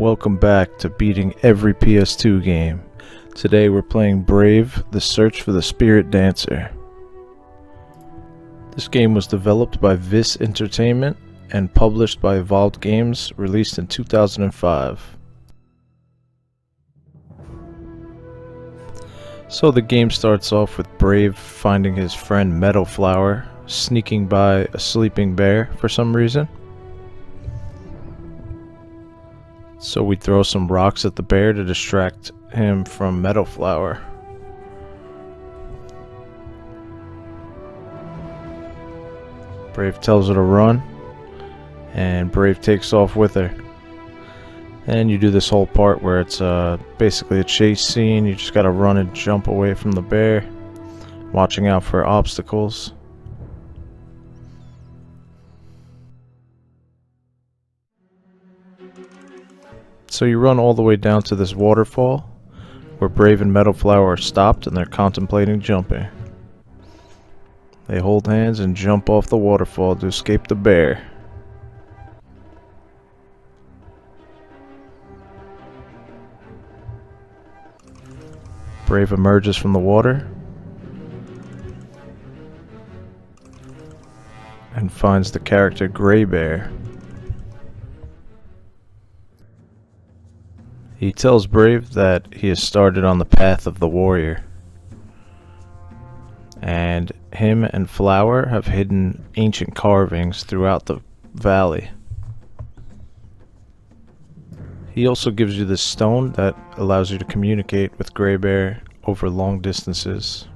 Welcome back to beating every PS2 game. Today we're playing Brave: The Search for the Spirit Dancer. This game was developed by Vis Entertainment and published by Evolved Games, released in 2005. So the game starts off with Brave finding his friend Meadow Flower sneaking by a sleeping bear for some reason. So we throw some rocks at the bear to distract him from Meadow Flower. Brave tells her to run, and Brave takes off with her. And you do this whole part where it's basically a chase scene. You just gotta run and jump away from the bear, watching out for obstacles. So you run all the way down to this waterfall, where Brave and Meadow Flower are stopped and they're contemplating jumping. They hold hands and jump off the waterfall to escape the bear. Brave emerges from the water and finds the character Gray Bear. He tells Brave that he has started on the path of the warrior, and him and Flower have hidden ancient carvings throughout the valley. He also gives you this stone that allows you to communicate with Gray Bear over long distances.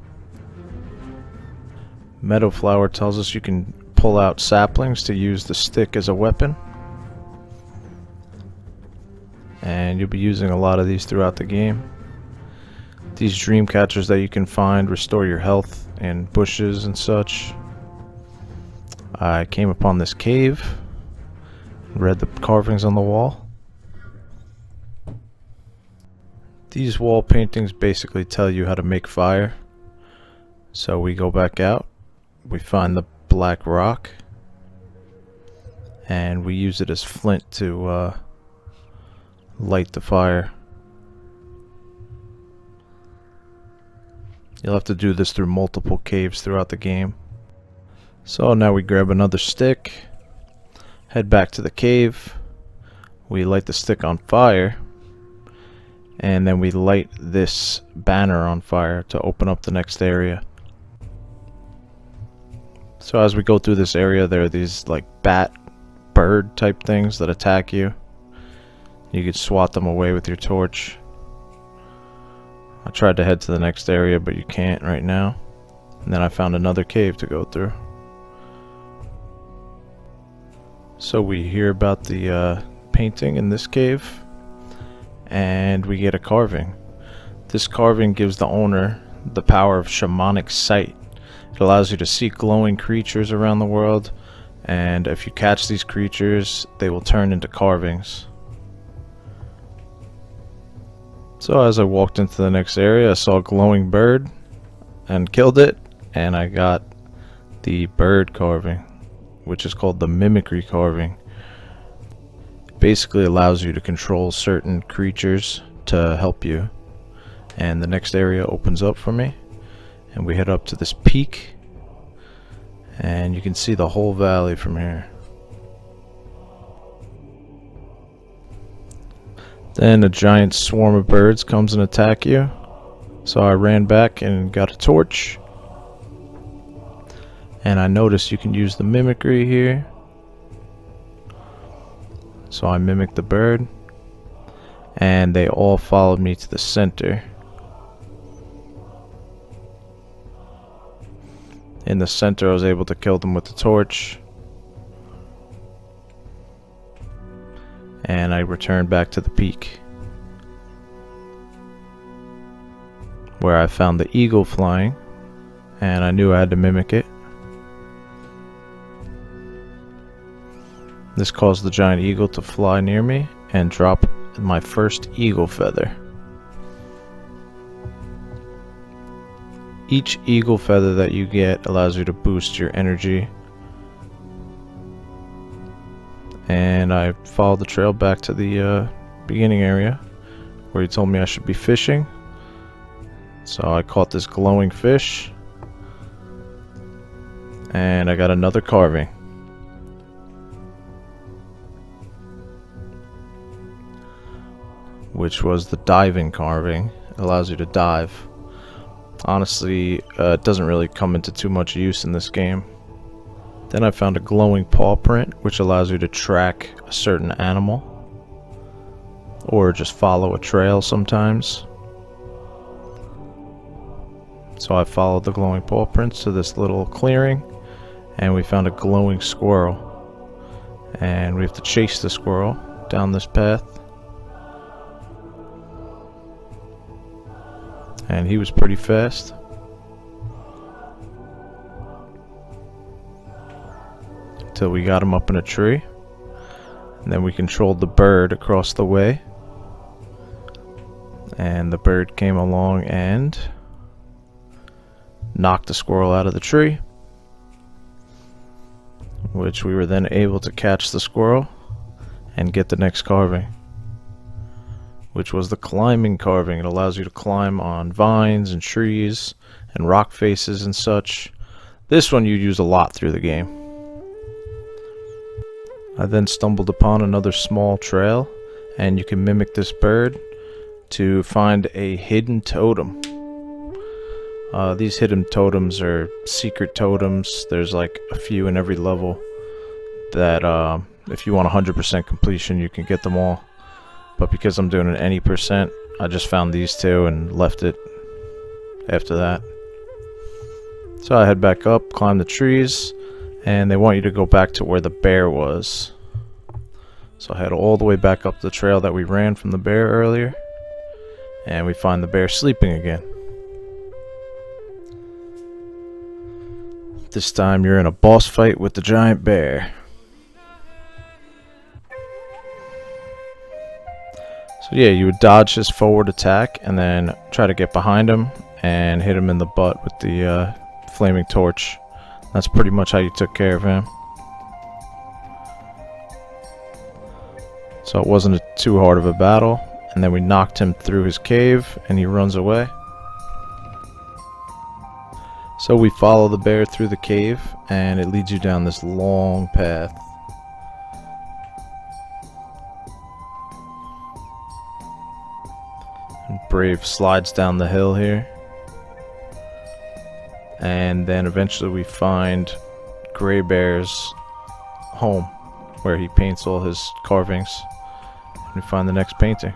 Meadow Flower tells us you can pull out saplings to use the stick as a weapon. And you'll be using a lot of these throughout the game. These dream catchers that you can find restore your health in bushes and such. I came upon this cave, read the carvings on the wall. These wall paintings basically tell you how to make fire. So we go back out, we find the black rock, and we use it as flint to light the fire. You'll have to do this through multiple caves throughout the game. So now we grab another stick, head back to the cave, we light the stick on fire, and then we light this banner on fire to open up the next area. So as we go through this area, there are these like bird type things that attack you. You could swat them away with your torch. I tried to head to the next area, but you can't right now. And then I found another cave to go through. So we hear about the painting in this cave, and we get a carving. This carving gives the owner the power of shamanic sight. It allows you to see glowing creatures around the world, and if you catch these creatures, they will turn into carvings. So as I walked into the next area, I saw a glowing bird and killed it, and I got the bird carving, which is called the mimicry carving. It basically allows you to control certain creatures to help you. And the next area opens up for me, and we head up to this peak, and you can see the whole valley from here. Then a giant swarm of birds comes and attack you. So I ran back and got a torch. And I noticed you can use the mimicry here. So I mimicked the bird. And they all followed me to the center. In the center, I was able to kill them with the torch. And I returned back to the peak, where I found the eagle flying, and I knew I had to mimic it. This caused the giant eagle to fly near me and drop my first eagle feather. Each eagle feather that you get allows you to boost your energy and I followed the trail back to the beginning area where he told me I should be fishing. So I caught this glowing fish, and I got another carving. Which was the diving carving. It allows you to dive. Honestly, it doesn't really come into too much use in this game. Then I found a glowing paw print, which allows you to track a certain animal, or just follow a trail sometimes. So I followed the glowing paw prints to this little clearing, and we found a glowing squirrel. And we have to chase the squirrel down this path. And he was pretty fast. Until we got him up in a tree. And then we controlled the bird across the way. And the bird came along and knocked the squirrel out of the tree, which we were then able to catch the squirrel and get the next carving, which was the climbing carving. It allows you to climb on vines and trees and rock faces and such. This one you use a lot through the game. I then stumbled upon another small trail, and you can mimic this bird to find a hidden totem. These hidden totems are secret totems. There's like a few in every level that if you want 100% completion, you can get them all. But because I'm doing an any percent, I just found these two and left it after that. So I head back up, climb the trees, and they want you to go back to where the bear was. So I head all the way back up the trail that we ran from the bear earlier, and we find the bear sleeping again. This time you're in a boss fight with the giant bear. So yeah, you would dodge his forward attack and then try to get behind him and hit him in the butt with the flaming torch. That's pretty much how you took care of him. So it wasn't too hard of a battle, and then we knocked him through his cave and he runs away. So we follow the bear through the cave, and it leads you down this long path. And Brave slides down the hill here. And then eventually we find Gray Bear's home, where he paints all his carvings. And we find the next painting.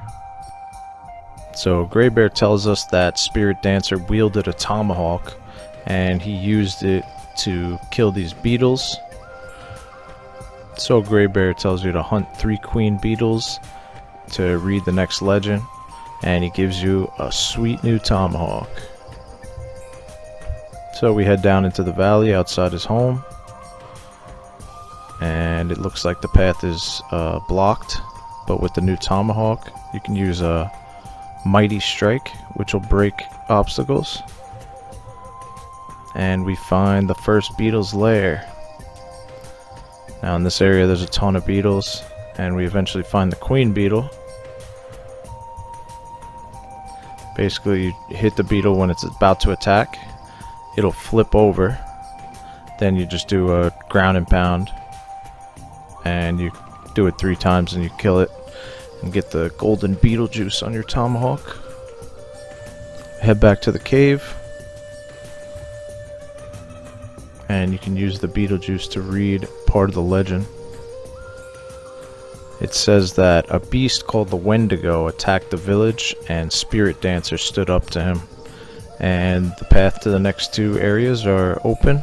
So Gray Bear tells us that Spirit Dancer wielded a tomahawk, and he used it to kill these beetles. So Gray Bear tells you to hunt 3 queen beetles to read the next legend, and he gives you a sweet new tomahawk. So we head down into the valley outside his home, and it looks like the path is blocked, but with the new tomahawk you can use a mighty strike, which will break obstacles. And we find the first beetle's lair. Now in this area there's a ton of beetles, and we eventually find the queen beetle. Basically you hit the beetle when it's about to attack, it'll flip over, then you just do a ground and pound, and you do it 3 times and you kill it and get the golden beetle juice on your tomahawk. Head back to the cave, and you can use the beetle juice to read part of the legend. It says that a beast called the Wendigo attacked the village, and Spirit Dancer stood up to him. And the path to the next 2 areas are open,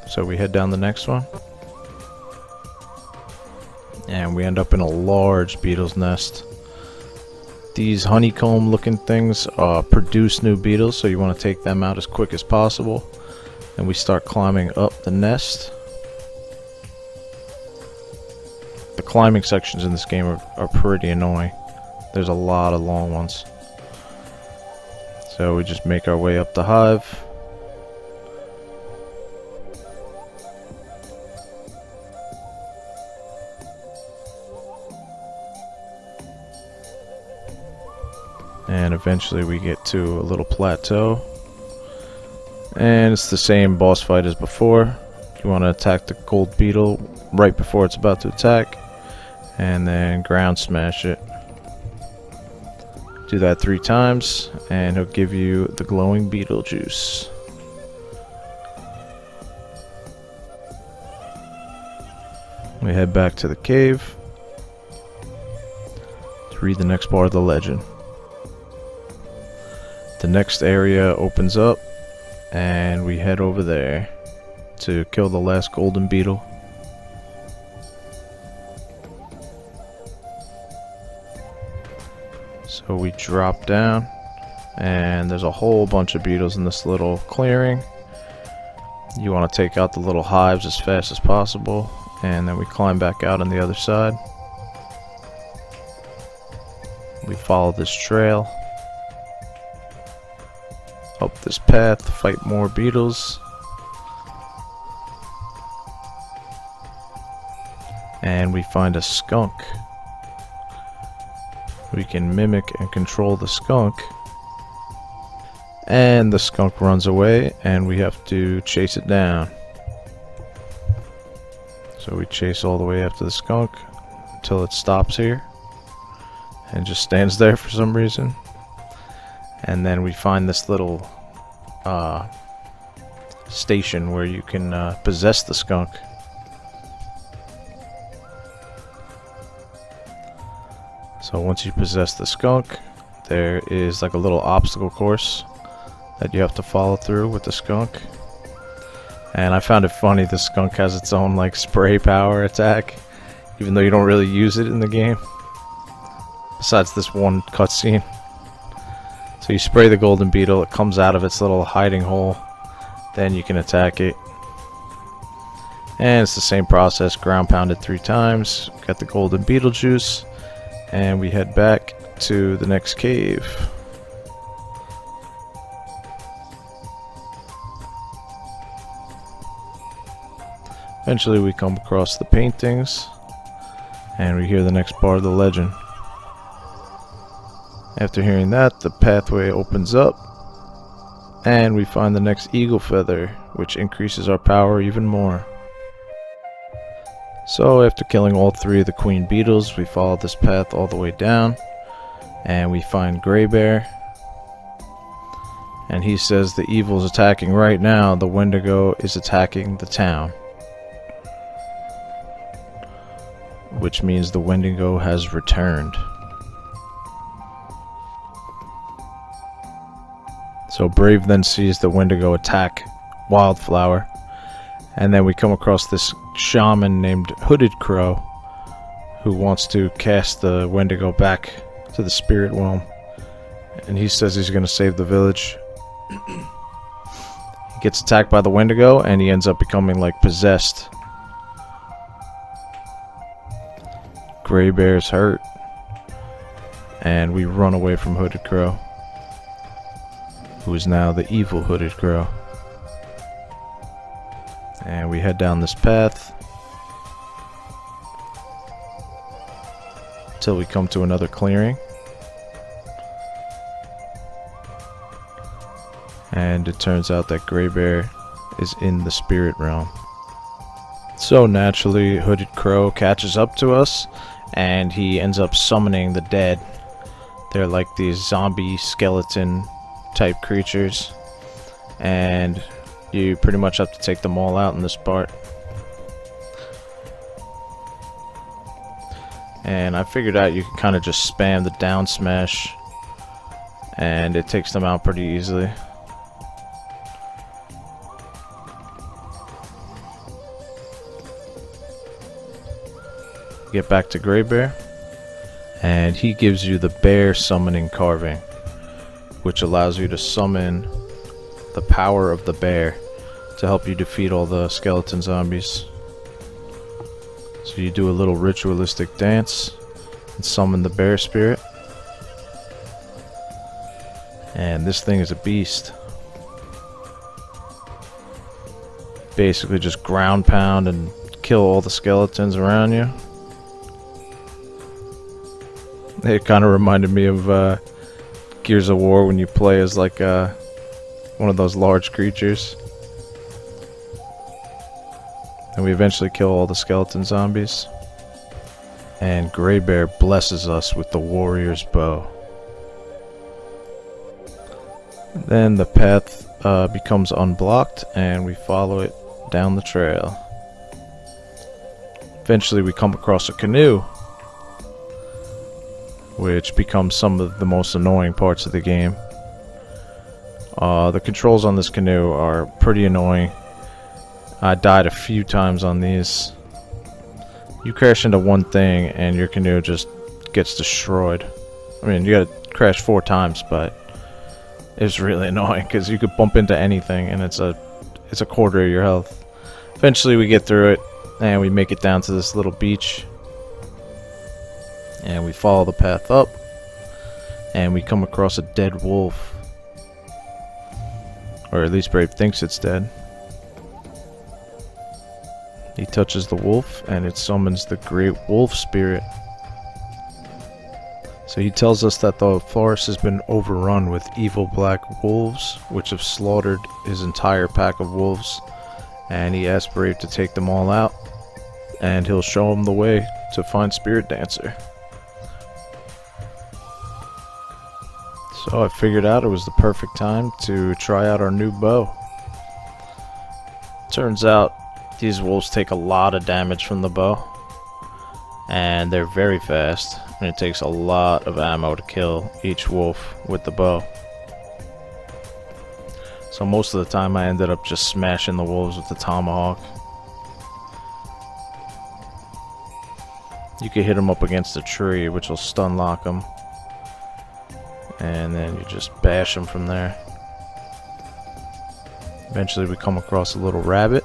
so we head down the next one. And we end up in a large beetle's nest. These honeycomb looking things produce new beetles, so you want to take them out as quick as possible. And we start climbing up the nest. The climbing sections in this game are pretty annoying. There's a lot of long ones. So we just make our way up the hive. And eventually we get to a little plateau. And it's the same boss fight as before. You want to attack the gold beetle right before it's about to attack. And then ground smash it. Do that 3 times, and he'll give you the glowing beetle juice. We head back to the cave to read the next part of the legend. The next area opens up, and we head over there to kill the last golden beetle. So we drop down, and there's a whole bunch of beetles in this little clearing. You want to take out the little hives as fast as possible, and then we climb back out on the other side. We follow this trail up this path, fight more beetles, and we find a skunk. We can mimic and control the skunk, and the skunk runs away, and we have to chase it down. So we chase all the way after the skunk until it stops here and just stands there for some reason. And then we find this little station where you can possess the skunk. So once you possess the skunk, there is like a little obstacle course that you have to follow through with the skunk. And I found it funny, the skunk has its own like spray power attack, even though you don't really use it in the game, besides this one cutscene. So you spray the golden beetle, it comes out of its little hiding hole, then you can attack it. And it's the same process, ground pounded 3 times, got the golden beetle juice, and we head back to the next cave. Eventually we come across the paintings, and we hear the next part of the legend. After hearing that, the pathway opens up, and we find the next eagle feather, which increases our power even more. So after killing all 3 of the queen beetles, we follow this path all the way down, and we find Grey Bear, and he says the evil is attacking right now. The Wendigo is attacking the town, which means the Wendigo has returned. So Brave then sees the Wendigo attack Wildflower, and then we come across this shaman named Hooded Crow who wants to cast the Wendigo back to the spirit realm, and he says he's going to save the village. He gets attacked by the Wendigo, and he ends up becoming like possessed. Grey Bear's hurt, and we run away from Hooded Crow, who is now the evil Hooded Crow. And we head down this path till we come to another clearing, and it turns out that Grey Bear is in the spirit realm. So naturally, Hooded Crow catches up to us, and he ends up summoning the dead. They're like these zombie skeleton type creatures, and you pretty much have to take them all out in this part. And I figured out you can kind of just spam the down smash, and it takes them out pretty easily. Get back to Grey Bear, and he gives you the bear summoning carving, which allows you to summon the power of the bear to help you defeat all the skeleton zombies. So you do a little ritualistic dance and summon the bear spirit, and this thing is a beast. Basically just ground pound and kill all the skeletons around you. It kind of reminded me of Gears of War when you play as like one of those large creatures. And we eventually kill all the skeleton zombies. And Greybear blesses us with the warrior's bow. Then the path becomes unblocked and we follow it down the trail. Eventually we come across a canoe, which becomes some of the most annoying parts of the game. The controls on this canoe are pretty annoying. I died a few times on these. You crash into one thing and your canoe just gets destroyed. I mean, you gotta crash 4 times, but it's really annoying because you could bump into anything and it's a quarter of your health. Eventually we get through it and we make it down to this little beach. And we follow the path up and we come across a dead wolf. Or at least Brave thinks it's dead. He touches the wolf and it summons the great wolf spirit. So he tells us that the forest has been overrun with evil black wolves, which have slaughtered his entire pack of wolves. And he asks Brave to take them all out, and he'll show him the way to find Spirit Dancer. So I figured out it was the perfect time to try out our new bow. Turns out these wolves take a lot of damage from the bow, and they're very fast, and it takes a lot of ammo to kill each wolf with the bow. So most of the time I ended up just smashing the wolves with the tomahawk. You can hit them up against a tree, which will stun lock them, and then you just bash them from there. Eventually we come across a little rabbit.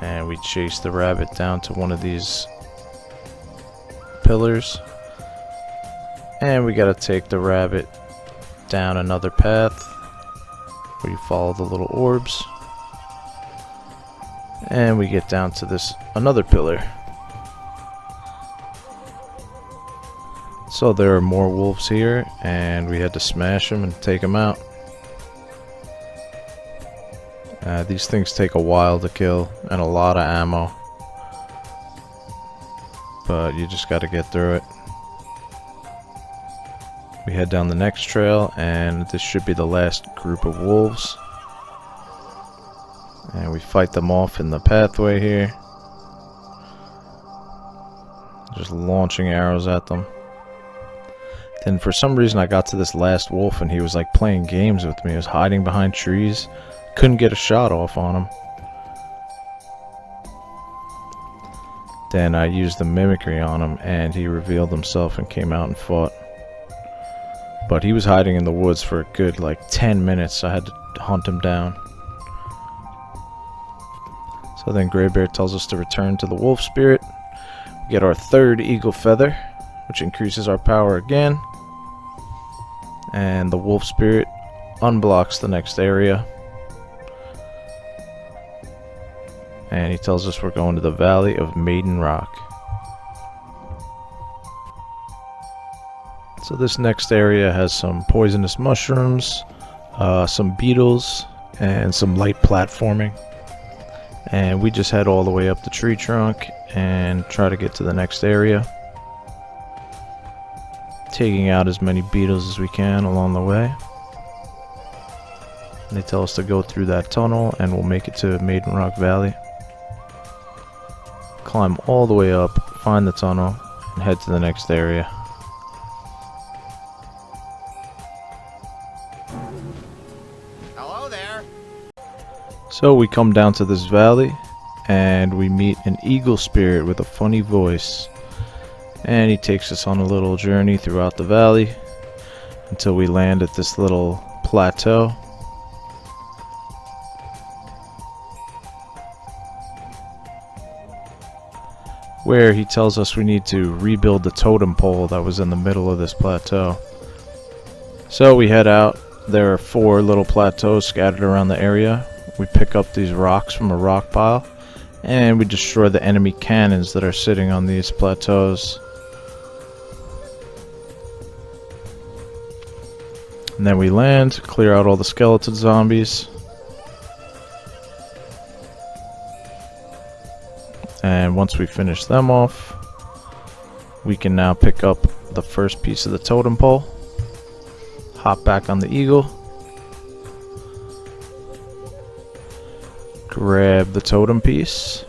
And we chase the rabbit down to one of these pillars. And we gotta take the rabbit down another path where you follow the little orbs. And we get down to this another pillar. So there are more wolves here and we had to smash them and take them out. These things take a while to kill and a lot of ammo, but you just got to get through it. We head down the next trail and this should be the last group of wolves, and we fight them off in the pathway here, just launching arrows at them. Then for some reason I got to this last wolf and he was like playing games with me. He was hiding behind trees. Couldn't get a shot off on him. Then I used the mimicry on him and he revealed himself and came out and fought. But he was hiding in the woods for a good like 10 minutes. I had to hunt him down. So then Greybear tells us to return to the wolf spirit. We get our 3rd eagle feather, which increases our power again. And the wolf spirit unblocks the next area. And he tells us we're going to the Valley of Maiden Rock. So this next area has some poisonous mushrooms, some beetles, and some light platforming. And we just head all the way up the tree trunk and try to get to the next area, taking out as many beetles as we can along the way. They tell us to go through that tunnel and we'll make it to Maiden Rock Valley. Climb all the way up, find the tunnel, and head to the next area. Hello there. So we come down to this valley and we meet an eagle spirit with a funny voice. And he takes us on a little journey throughout the valley until we land at this little plateau. Where he tells us we need to rebuild the totem pole that was in the middle of this plateau. So we head out. There are 4 little plateaus scattered around the area. We pick up these rocks from a rock pile and we destroy the enemy cannons that are sitting on these plateaus. And then we land, clear out all the skeleton zombies. And once we finish them off, we can now pick up the first piece of the totem pole. Hop back on the eagle. Grab the totem piece.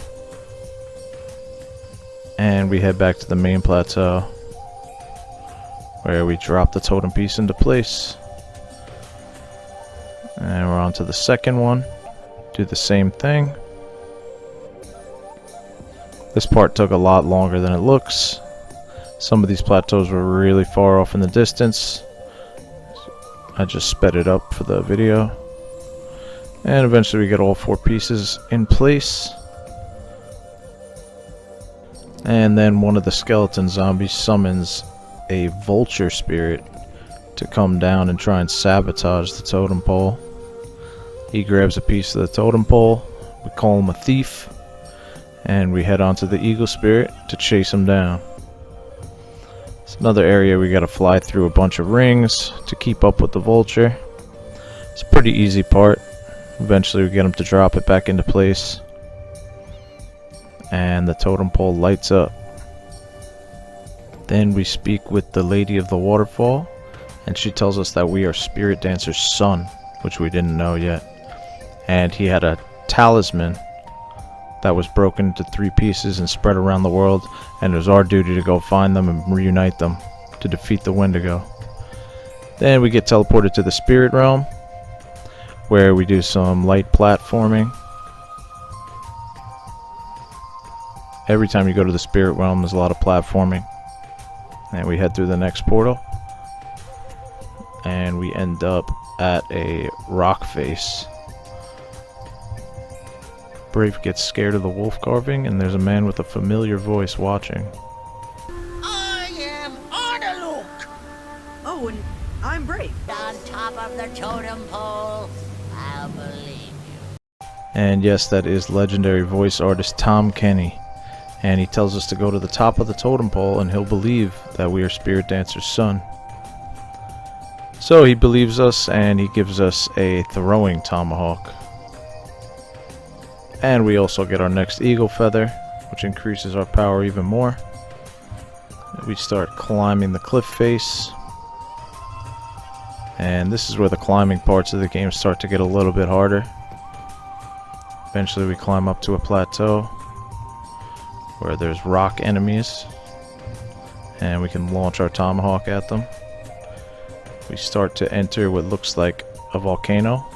And we head back to the main plateau, where we drop the totem piece into place. And we're on to the second one. Do the same thing. This part took a lot longer than it looks. Some of these plateaus were really far off in the distance. I just sped it up for the video. And eventually we get all 4 pieces in place. And then one of the skeleton zombies summons a vulture spirit to come down and try and sabotage the totem pole. He grabs a piece of the totem pole. We call him a thief. And we head on to the eagle spirit to chase him down. It's another area we gotta fly through a bunch of rings to keep up with the vulture. It's a pretty easy part. Eventually we get him to drop it back into place. And the totem pole lights up. Then we speak with the Lady of the Waterfall, and she tells us that we are Spirit Dancer's son, which we didn't know yet. And he had a talisman that was broken into 3 pieces and spread around the world, and it was our duty to go find them and reunite them to defeat the Wendigo. Then we get teleported to the spirit realm, where we do some light platforming. Every time you go to the spirit realm, there's a lot of platforming. And we head through the next portal, and we end up at a rock face. Brave gets scared of the wolf carving, and there's a man with a familiar voice watching. I am Arnaluk! Oh, and I'm Brave. On top of the totem pole. I'll believe you. And yes, that is legendary voice artist Tom Kenny. And he tells us to go to the top of the totem pole, and he'll believe that we are Spirit Dancer's son. So he believes us, and he gives us a throwing tomahawk. And we also get our next eagle feather, which increases our power even more. We start climbing the cliff face. And this is where the climbing parts of the game start to get a little bit harder. Eventually we climb up to a plateau where there's rock enemies, and we can launch our tomahawk at them. We start to enter what looks like a volcano,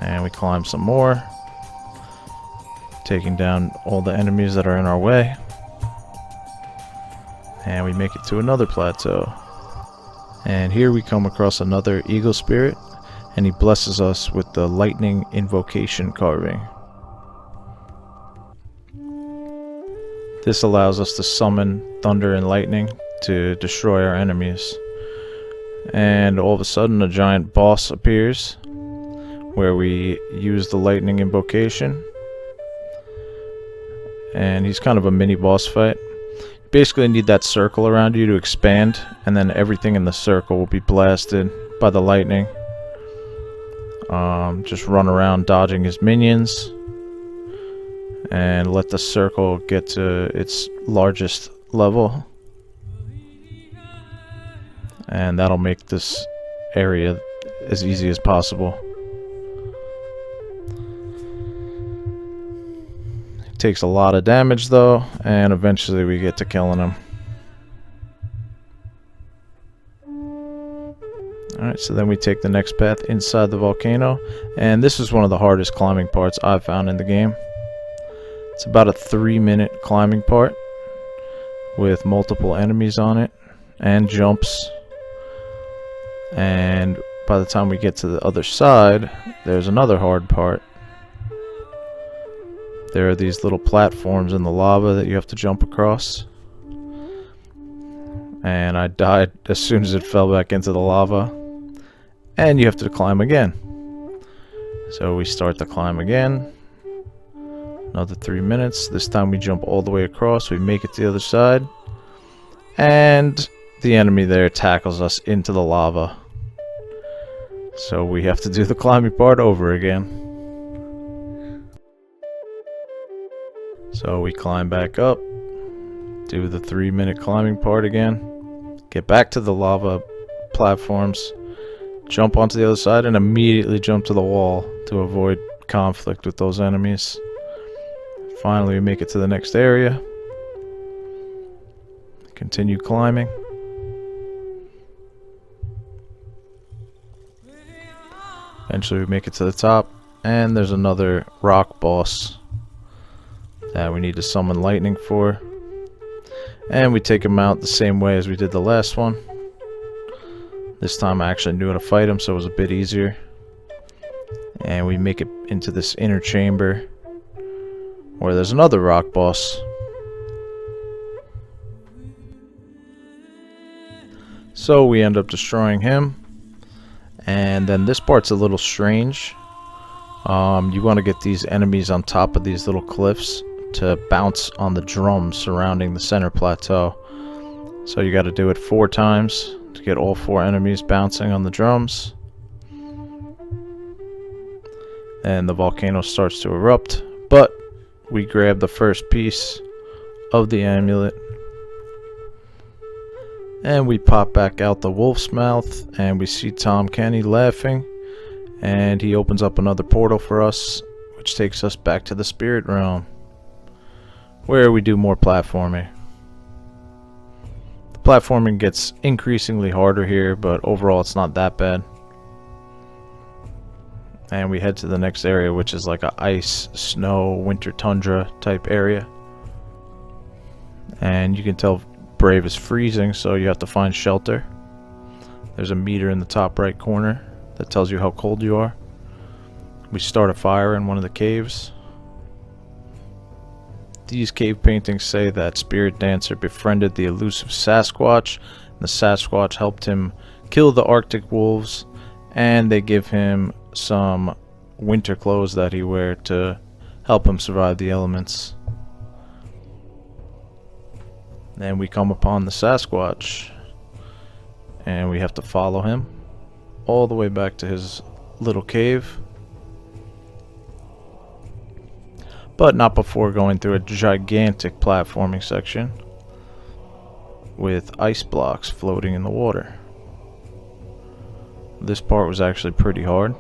and we climb some more, taking down all the enemies that are in our way, and we make it to another plateau. And here we come across another eagle spirit, and he blesses us with the lightning invocation carving. This allows us to summon thunder and lightning to destroy our enemies. And all of a sudden a giant boss appears, where we use the lightning invocation. And he's kind of a mini boss fight. You basically need that circle around you to expand, and then everything in the circle will be blasted by the lightning. Just run around dodging his minions, and let the circle get to its largest level, and that'll make this area as easy as possible. It takes a lot of damage though, and eventually we get to killing him. Alright, so then we take the next path inside the volcano, and this is one of the hardest climbing parts I've found in the game. It's about a 3-minute climbing part with multiple enemies on it and jumps. And by the time we get to the other side, there's another hard part. There are these little platforms in the lava that you have to jump across. And I died as soon as it fell back into the lava. And you have to climb again. So we start the climb again. Another 3 minutes. This time we jump all the way across. We make it to the other side. And the enemy there tackles us into the lava. So we have to do the climbing part over again. So we climb back up, do the 3-minute climbing part again, get back to the lava platforms, jump onto the other side, and immediately jump to the wall to avoid conflict with those enemies. Finally, we make it to the next area. Continue climbing. Eventually, we make it to the top, and there's another rock boss that we need to summon lightning for. And we take him out the same way as we did the last one. This time I actually knew how to fight him, so it was a bit easier. And we make it into this inner chamber where there's another rock boss. So we end up destroying him. And then this part's a little strange. You want to get these enemies on top of these little cliffs to bounce on the drums surrounding the center plateau. So you got to do it 4 times to get all 4 enemies bouncing on the drums. And the volcano starts to erupt, but we grab the first piece of the amulet and we pop back out the wolf's mouth, and we see Tom Kenny laughing, and he opens up another portal for us, which takes us back to the spirit realm, where we do more platforming. The platforming gets increasingly harder here, but overall it's not that bad. And we head to the next area, which is like a ice, snow, winter tundra type area. And you can tell Brave is freezing, so you have to find shelter. There's a meter in the top right corner that tells you how cold you are. We start a fire in one of the caves. These cave paintings say that Spirit Dancer befriended the elusive Sasquatch, and the Sasquatch helped him kill the Arctic wolves, and they give him some winter clothes that he wear to help him survive the elements. Then we come upon the Sasquatch, and we have to follow him all the way back to his little cave, but not before going through a gigantic platforming section with ice blocks floating in the water. This part was actually pretty hard.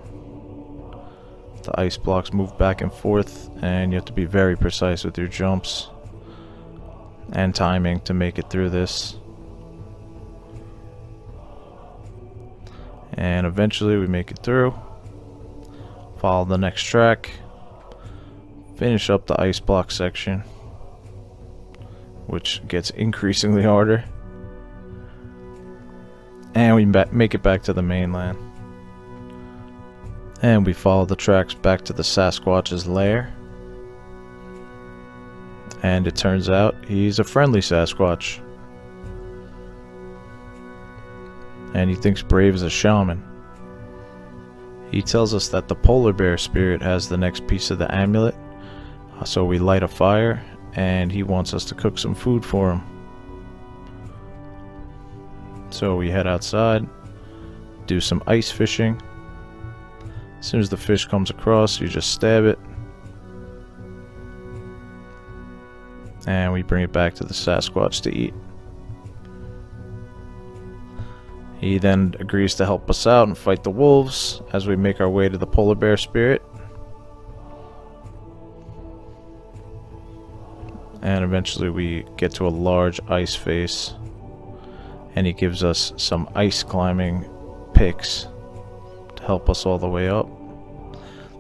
The ice blocks move back and forth, and you have to be very precise with your jumps and timing to make it through this. And eventually we make it through, follow the next track, finish up the ice block section, which gets increasingly harder, and we make it back to the mainland. And we follow the tracks back to the Sasquatch's lair. And it turns out he's a friendly Sasquatch. And he thinks Brave is a shaman. He tells us that the polar bear spirit has the next piece of the amulet. So we light a fire, and he wants us to cook some food for him. So we head outside, do some ice fishing. As soon as the fish comes across, you just stab it, and we bring it back to the Sasquatch to eat. He then agrees to help us out and fight the wolves as we make our way to the polar bear spirit. And eventually we get to a large ice face, and he gives us some ice climbing picks to help us all the way up.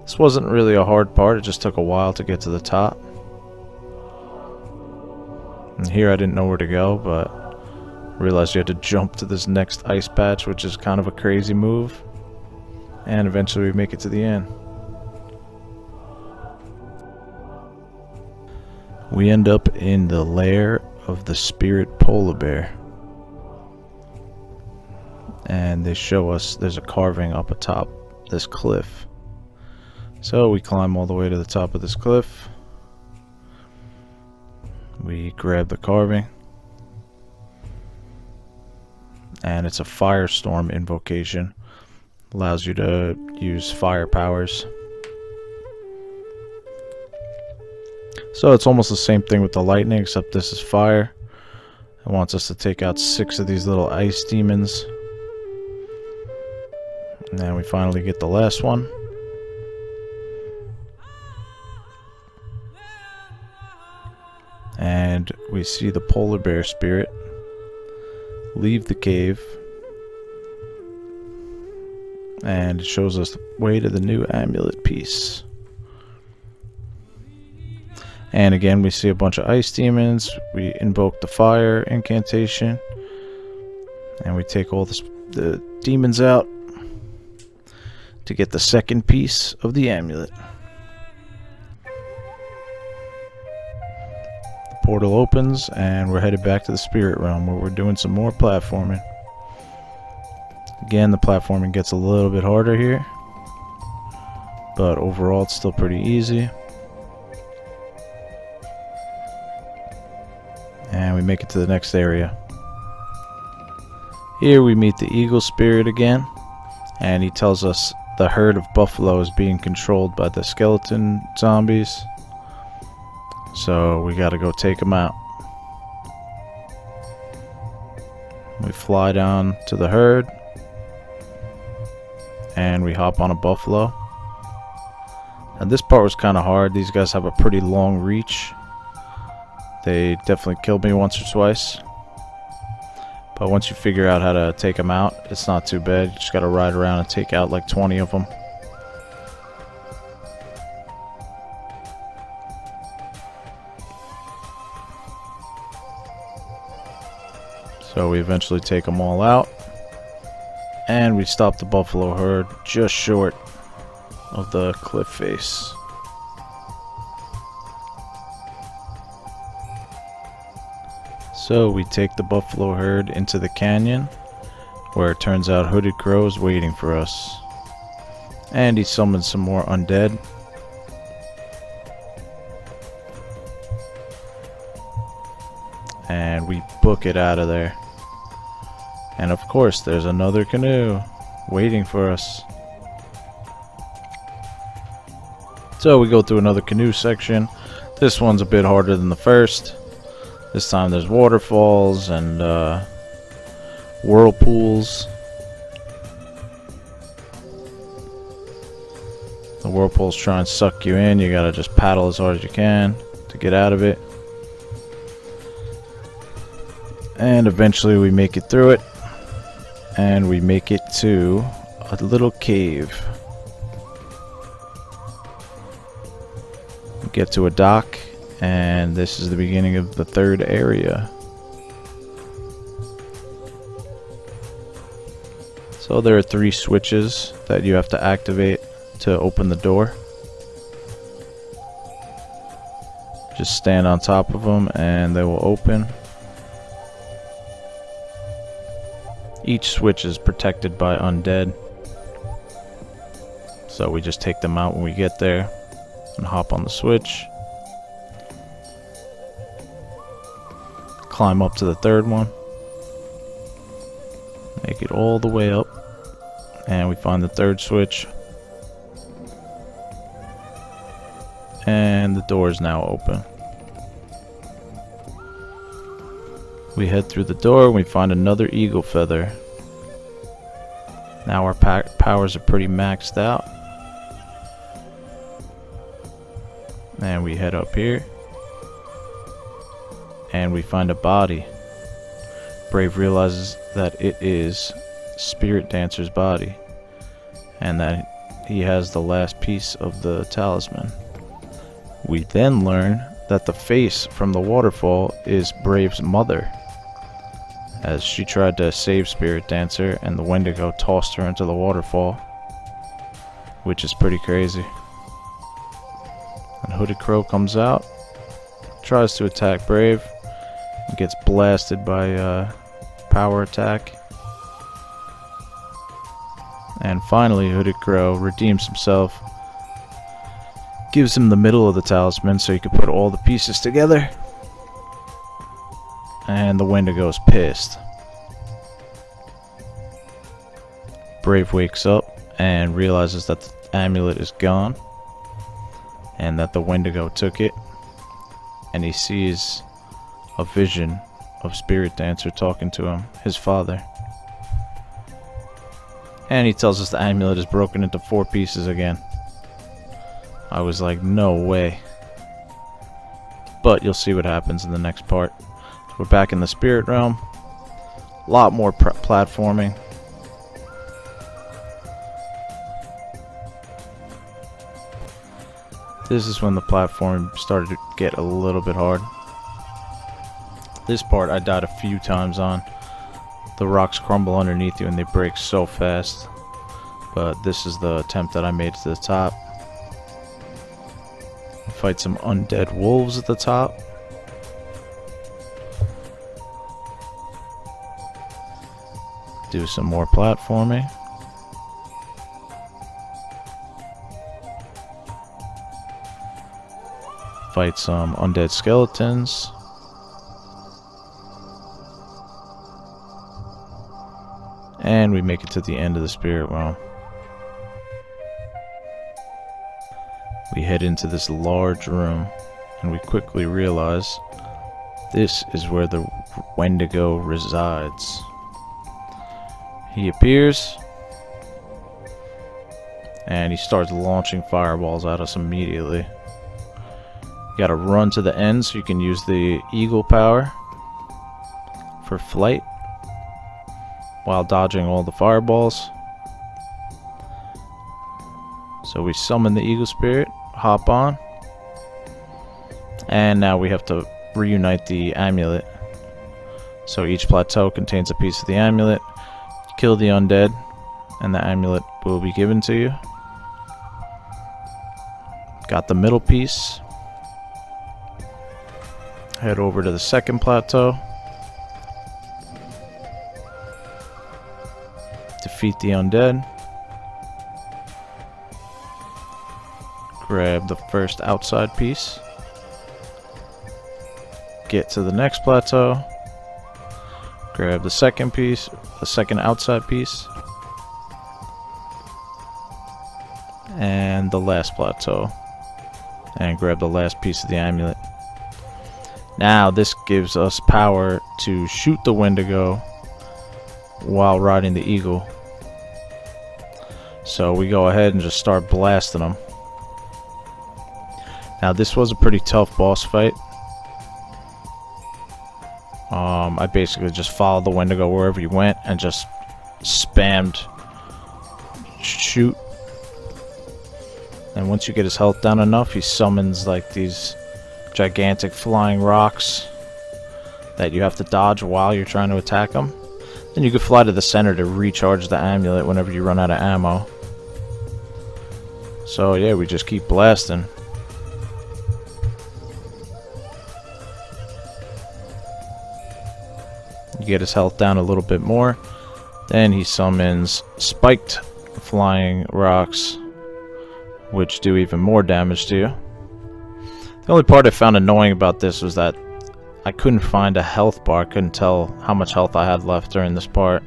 This wasn't really a hard part, it just took a while to get to the top. And here I didn't know where to go, but realized you had to jump to this next ice patch, which is kind of a crazy move. And eventually we make it to the end. We end up in the lair of the spirit polar bear. And they show us there's a carving up atop this cliff. So we climb all the way to the top of this cliff. We grab the carving. and it's a firestorm invocation. Allows you to use fire powers. So it's almost the same thing with the lightning, except this is fire. It wants us to take out 6 of these little ice demons. And then we finally get the last one. And we see the polar bear spirit leave the cave. And it shows us the way to the new amulet piece. And again, we see a bunch of ice demons. We invoke the fire incantation. And we take all the demons out to get the second piece of the amulet. The portal opens and we're headed back to the spirit realm where we're doing some more platforming. Again, the platforming gets a little bit harder here, but overall it's still pretty easy. And we make it to the next area. Here we meet the eagle spirit again, and he tells us the herd of buffalo is being controlled by the skeleton zombies. So we gotta go take them out. We fly down to the herd, and we hop on a buffalo. And this part was kind of hard. These guys have a pretty long reach. They definitely killed me once or twice. But once you figure out how to take them out, it's not too bad. You just gotta ride around and take out like 20 of them. So we eventually take them all out. And we stop the buffalo herd just short of the cliff face. So we take the buffalo herd into the canyon, where it turns out Hooded Crow is waiting for us. And he summons some more undead. And we book it out of there. And of course there's another canoe waiting for us. So we go through another canoe section. This one's a bit harder than the first. This time there's waterfalls and whirlpools. The whirlpools try and suck you in. You gotta just paddle as hard as you can to get out of it. And eventually we make it through it. And we make it to a little cave. We get to a dock. And this is the beginning of the third area. So there are 3 switches that you have to activate to open the door. Just stand on top of them and they will open. Each switch is protected by undead. So we just take them out when we get there and hop on the switch. Climb up to the third one. Make it all the way up. And we find the third switch. And the door is now open. We head through the door and we find another eagle feather. Now our powers are pretty maxed out. And we head up here. And we find a body. Brave realizes that it is Spirit Dancer's body. And that he has the last piece of the talisman. We then learn that the face from the waterfall is Brave's mother, as she tried to save Spirit Dancer and the Wendigo tossed her into the waterfall, which is pretty crazy. And Hooded Crow comes out, tries to attack Brave, and gets blasted by power attack. And finally Hooded Crow redeems himself, gives him the middle of the talisman so he can put all the pieces together. And the Wendigo's pissed. Brave wakes up and realizes that the amulet is gone and that the Wendigo took it, and he sees a vision of Spirit Dancer talking to him, his father. And he tells us the amulet is broken into 4 pieces again. I was like, no way. But you'll see what happens in the next part. So we're back in the spirit realm. A lot more platforming. This is when the platform started to get a little bit hard. This part I died a few times on. The rocks crumble underneath you and they break so fast. But this is the attempt that I made to the top. Fight some undead wolves at the top. Do some more platforming. Fight some undead skeletons. And we make it to the end of the spirit realm. We head into this large room, and we quickly realize this is where the Wendigo resides. He appears, and he starts launching fireballs at us immediately. You gotta run to the end so you can use the eagle power for flight while dodging all the fireballs. So we summon the eagle spirit, hop on, and now we have to reunite the amulet. So each plateau contains a piece of the amulet. Kill the undead, and the amulet will be given to you. Got the middle piece. Head over to the second plateau. Defeat the undead. Grab the first outside piece. Get to the next plateau. Grab the second piece, the second outside piece. And the last plateau. And grab the last piece of the amulet. Now this gives us power to shoot the Wendigo while riding the eagle. So we go ahead and just start blasting them. Now this was a pretty tough boss fight. I basically just followed the Wendigo wherever he went and just spammed shoot. And once you get his health down enough, he summons like these gigantic flying rocks that you have to dodge while you're trying to attack him. Then you can fly to the center to recharge the amulet whenever you run out of ammo. So yeah, we just keep blasting. You get his health down a little bit more. Then he summons spiked flying rocks, which do even more damage to you. The only part I found annoying about this was that I couldn't find a health bar. I couldn't tell how much health I had left during this part.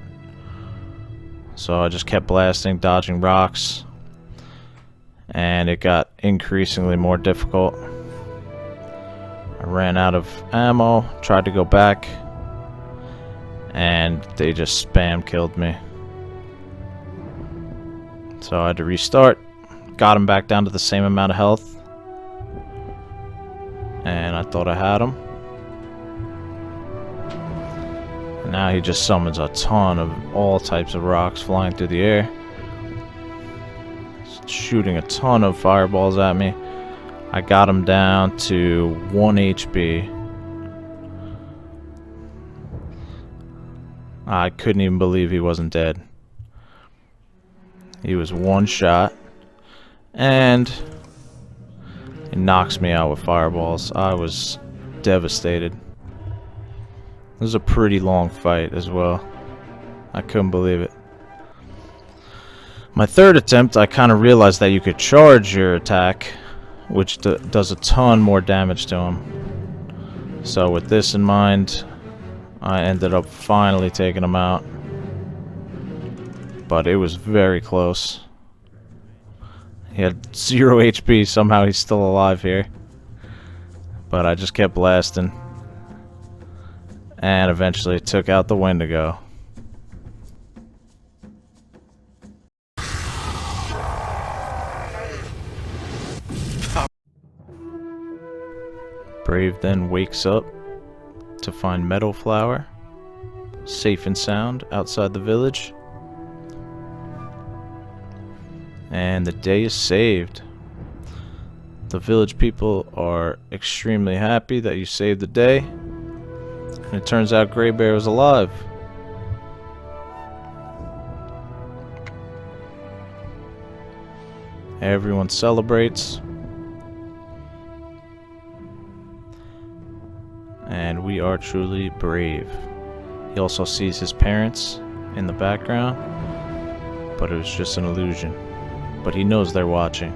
So I just kept blasting, dodging rocks. And it got increasingly more difficult. I ran out of ammo, tried to go back, and they just spam killed me. So I had to restart. Got him back down to the same amount of health. And I thought I had him. And now he just summons a ton of all types of rocks flying through the air. Shooting a ton of fireballs at me. I got him down to 1 HP. I couldn't even believe he wasn't dead. He was one shot. And he knocks me out with fireballs. I was devastated. It was a pretty long fight as well. I couldn't believe it. My third attempt, I kind of realized that you could charge your attack, which does a ton more damage to him. So with this in mind, I ended up finally taking him out. but it was very close. He had 0 HP. Somehow he's still alive here. But I just kept blasting. And eventually took out the Wendigo. Brave then wakes up to find Meadow Flower safe and sound outside the village. And the day is saved. The village people are extremely happy that you saved the day. And it turns out Grey Bear was alive. Everyone celebrates. And we are truly brave. He also sees his parents in the background, but it was just an illusion. But he knows they're watching.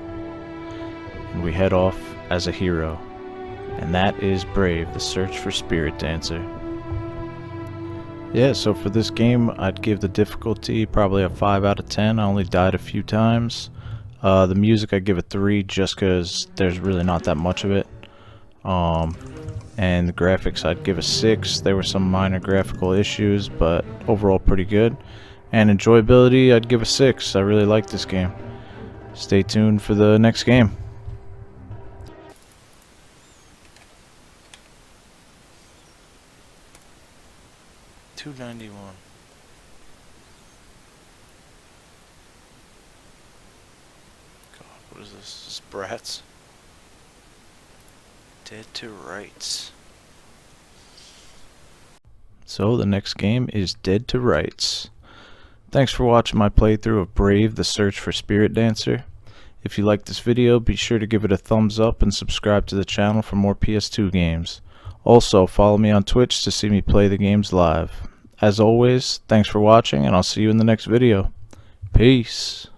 And we head off as a hero. And that is Brave, the Search for Spirit Dancer. Yeah, so for this game, I'd give the difficulty probably a 5 out of 10. I only died a few times. The music I'd give a 3 just because there's really not that much of it. And the graphics I'd give a 6. There were some minor graphical issues, but overall pretty good. And enjoyability I'd give a 6. I really like this game. Stay tuned for the next game. $2.91. God, what is this? This is Bratz. Dead to Rights. So the next game is Dead to Rights. Thanks for watching my playthrough of Brave, the Search for Spirit Dancer. If you liked this video, be sure to give it a thumbs up and subscribe to the channel for more PS2 games. Also, follow me on Twitch to see me play the games live. As always, thanks for watching, and I'll see you in the next video. Peace.